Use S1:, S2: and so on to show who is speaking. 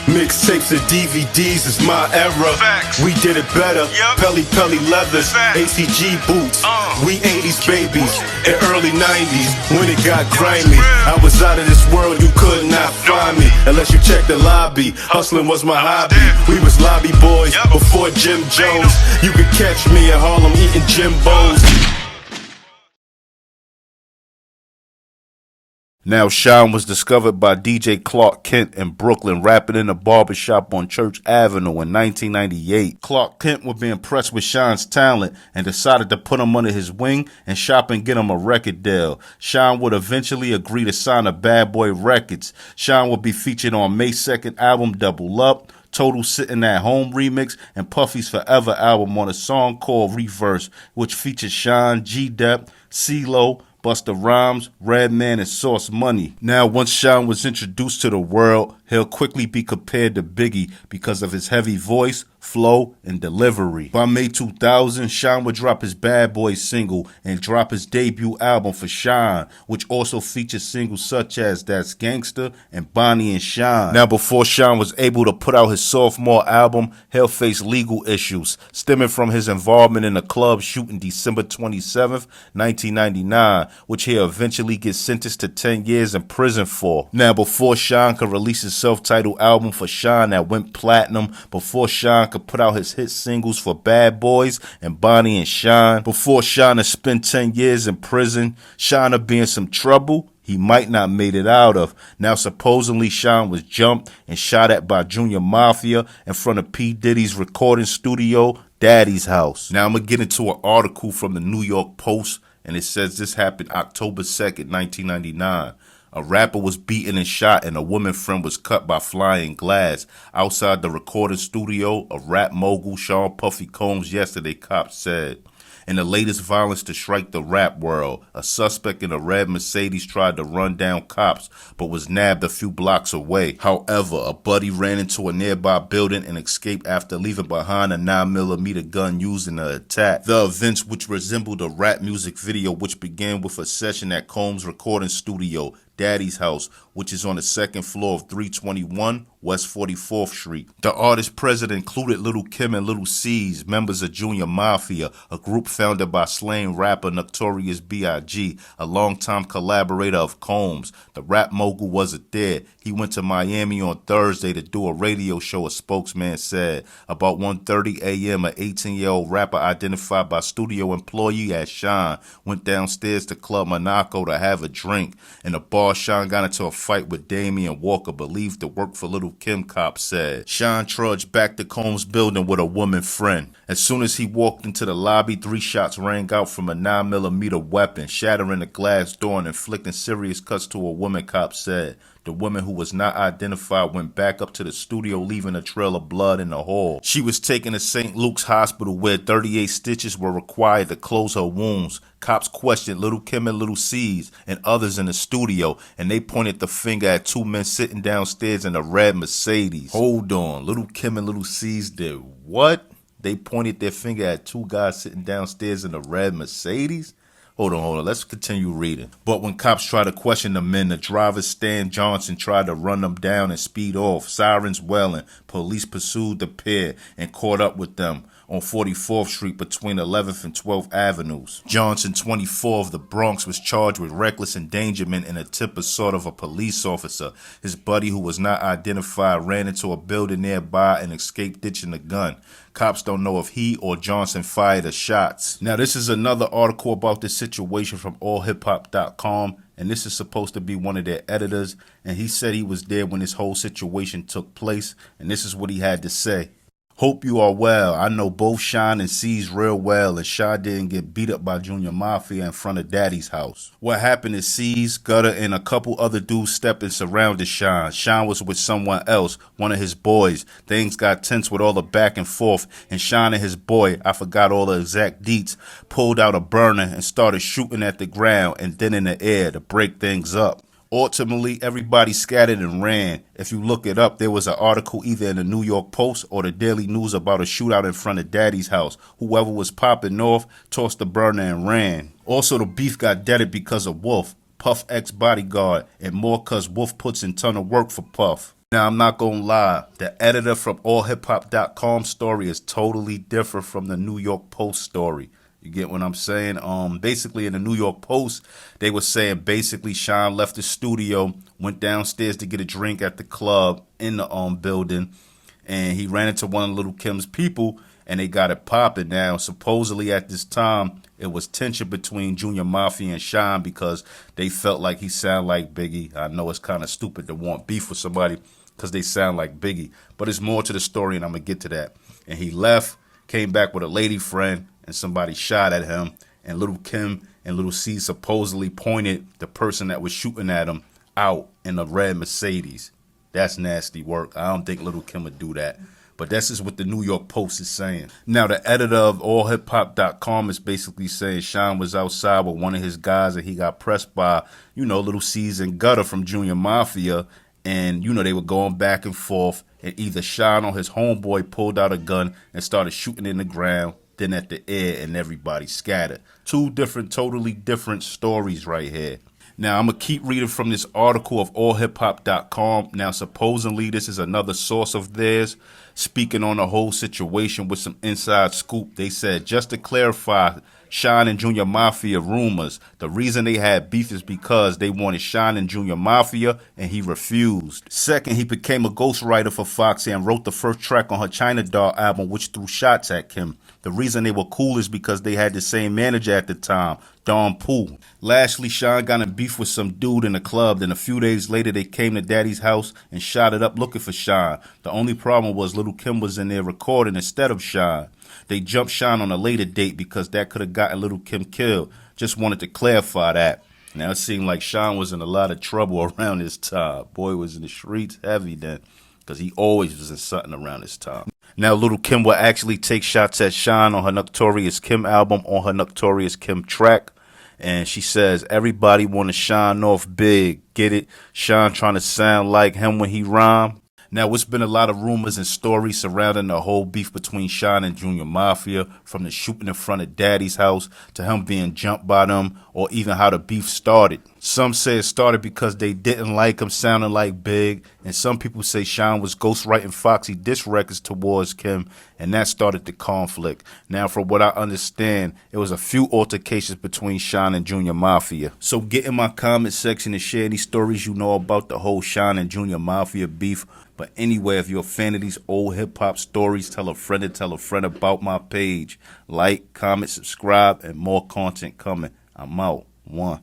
S1: Mixtapes and DVDs is my era.
S2: Facts.
S1: We did it better.
S2: Yep.
S1: Pelly leathers,
S2: Facts.
S1: ACG boots. We 80s babies and early 90s when it got grimy. I was out of this world, you could not find me unless you check the lobby. Hustling was my hobby. We was lobby boys before Jim Jones. You could catch me in Harlem eating Jimbos.
S3: Now, Shyne was discovered by DJ Clark Kent in Brooklyn, rapping in a barbershop on Church Avenue in 1998. Clark Kent would be impressed with Shyne's talent and decided to put him under his wing and shop and get him a record deal. Shyne would eventually agree to sign to Bad Boy Records. Shyne would be featured on May's second album, Double Up, Total Sitting at Home remix, and Puffy's Forever album on a song called Reverse, which featured Shyne, G-Dep, CeeLo, Busta Rhymes, Redman, and Sauce Money. Now, once Shyne was introduced to the world, he'll quickly be compared to Biggie because of his heavy voice, flow, and delivery. By May 2000, Shyne would drop his Bad Boy single and drop his debut album for Shyne, which also features singles such as That's Gangsta and Bonnie and Shyne. Now, before Shyne was able to put out his sophomore album, he'll face legal issues stemming from his involvement in a club shooting December 27th, 1999, which he'll eventually get sentenced to 10 years in prison for. Now, before Shyne could release his self-titled album for Shyne that went platinum, before Shyne could put out his hit singles for Bad Boys and Bonnie and Shyne, before Shyne spent 10 years in prison, Shyne would be in some trouble he might not made it out of. Now, supposedly Shyne was jumped and shot at by Junior Mafia in front of P. Diddy's recording studio, Daddies' house. Now, I'm going to get into an article from the New York Post, and it says this happened October 2nd, 1999. A rapper was beaten and shot, and a woman friend was cut by flying glass outside the recording studio of rap mogul Sean Puffy Combs yesterday, cops said. In the latest violence to strike the rap world, a suspect in a red Mercedes tried to run down cops but was nabbed a few blocks away. However, a buddy ran into a nearby building and escaped after leaving behind a 9mm gun used in the attack. The events, which resembled a rap music video, which began with a session at Combs' recording studio, Daddy's house, which is on the second floor of 321 West 44th Street. The artist present included Lil' Kim and Lil' Cease, members of Junior Mafia, a group founded by slain rapper Notorious B.I.G., a longtime collaborator of Combs. The rap mogul wasn't there. He went to Miami on Thursday to do a radio show, a spokesman said. About 1:30 a.m., an 18-year-old rapper identified by studio employee as Shyne went downstairs to Club Monaco to have a drink. In the bar, Shyne got into a fight with Damian Walker, believed to work for Lil' Kim, cops said. Shyne trudged back to Combs' building with a woman friend. As soon as he walked into the lobby, 3 shots rang out from a 9mm weapon, shattering the glass door and inflicting serious cuts to a woman, cops said. The woman, who was not identified, went back up to the studio, leaving a trail of blood in the hall. She was taken to St. Luke's Hospital, where 38 stitches were required to close her wounds. Cops questioned Lil' Kim and Lil' Cease and others in the studio, and they pointed the finger at 2 men sitting downstairs in a red Mercedes. Hold on, Lil' Kim and Lil' Cease did what? They pointed their finger at 2 guys sitting downstairs in a red Mercedes? Hold on. Let's continue reading. But when cops tried to question the men, the driver, Stan Johnson, tried to run them down and speed off. Sirens wailing. Police pursued the pair and caught up with them on 44th Street between 11th and 12th Avenues. Johnson, 24, of the Bronx, was charged with reckless endangerment and attempted assault of a police officer. His buddy, who was not identified, ran into a building nearby and escaped ditching the gun. Cops don't know if he or Johnson fired the shots. Now, this is another article about this situation from allhiphop.com, and this is supposed to be one of their editors, and he said he was there when this whole situation took place, and this is what he had to say. Hope you are well. I know both Shyne and Cease real well, and Shy didn't get beat up by Junior Mafia in front of Daddy's house. What happened is Cease, Gutter, and a couple other dudes stepped and surrounded Shyne. Shyne was with someone else, one of his boys. Things got tense with all the back and forth, and Shyne and his boy, I forgot all the exact deets, pulled out a burner and started shooting at the ground and then in the air to break things up. Ultimately, everybody scattered and ran. If you look it up, there was an article either in the New York Post or the Daily News about a shootout in front of Daddy's house. Whoever was popping off tossed the burner and ran. Also, the beef got deaded because of Wolf, Puff ex-bodyguard, and more cause Wolf puts in ton of work for Puff. Now, I'm not gonna lie, the editor from allhiphop.com story is totally different from the New York Post story. You get what I'm saying? Basically in the New York Post, they were saying basically Shyne left the studio, went downstairs to get a drink at the club in the building, and he ran into one of Little Kim's people, and they got it popping. Now, supposedly at this time, it was tension between Junior Mafia and Shyne because they felt like he sounded like Biggie. I know it's kind of stupid to want beef with somebody because they sound like Biggie, but it's more to the story, and I'm going to get to that. And he left, came back with a lady friend, and somebody shot at him, and Little Kim and Little C supposedly pointed the person that was shooting at him out in a red Mercedes. That's nasty work. I don't think Little Kim would do that. But that's just what the New York Post is saying. Now, the editor of allhiphop.com is basically saying Shyne was outside with one of his guys and he got pressed by, Little C's and Gutter from Junior Mafia. And, they were going back and forth. And either Shyne or his homeboy pulled out a gun and started shooting in the ground, then at the air, and everybody scattered. Two different, totally different stories right here. Now, I'm going to keep reading from this article of allhiphop.com. Now, supposedly, this is another source of theirs speaking on the whole situation with some inside scoop. They said, just to clarify, Shyne and Junior Mafia rumors. The reason they had beef is because they wanted Shyne and Junior Mafia, and he refused. Second, he became a ghostwriter for Foxy and wrote the first track on her China Doll album, which threw shots at Kim. The reason they were cool is because they had the same manager at the time, Don Poole. Lastly, Shyne got in beef with some dude in the club. Then a few days later, they came to Daddy's house and shot it up looking for Shyne. The only problem was Little Kim was in there recording instead of Shyne. They jumped Shyne on a later date because that could have gotten Little Kim killed. Just wanted to clarify that. Now, it seemed like Shyne was in a lot of trouble around this time. Boy was in the streets heavy then because he always was in something around this time. Now, Little Kim will actually take shots at Shyne on her Notorious Kim album, on her Notorious Kim track. And she says, everybody want to shine off big. Get it? Shyne trying to sound like him when he rhyme. Now, it's been a lot of rumors and stories surrounding the whole beef between Shyne and Junior Mafia, from the shooting in front of Daddy's house to him being jumped by them, or even how the beef started. Some say it started because they didn't like him sounding like Big, and some people say Shyne was ghostwriting Foxy diss records towards Kim, and that started the conflict. Now, from what I understand, it was a few altercations between Shyne and Junior Mafia. So get in my comment section and share any stories you know about the whole Shyne and Junior Mafia beef. But anyway, if you're a fan of these old hip-hop stories, tell a friend about my page. Like, comment, subscribe, and more content coming. I'm out. One.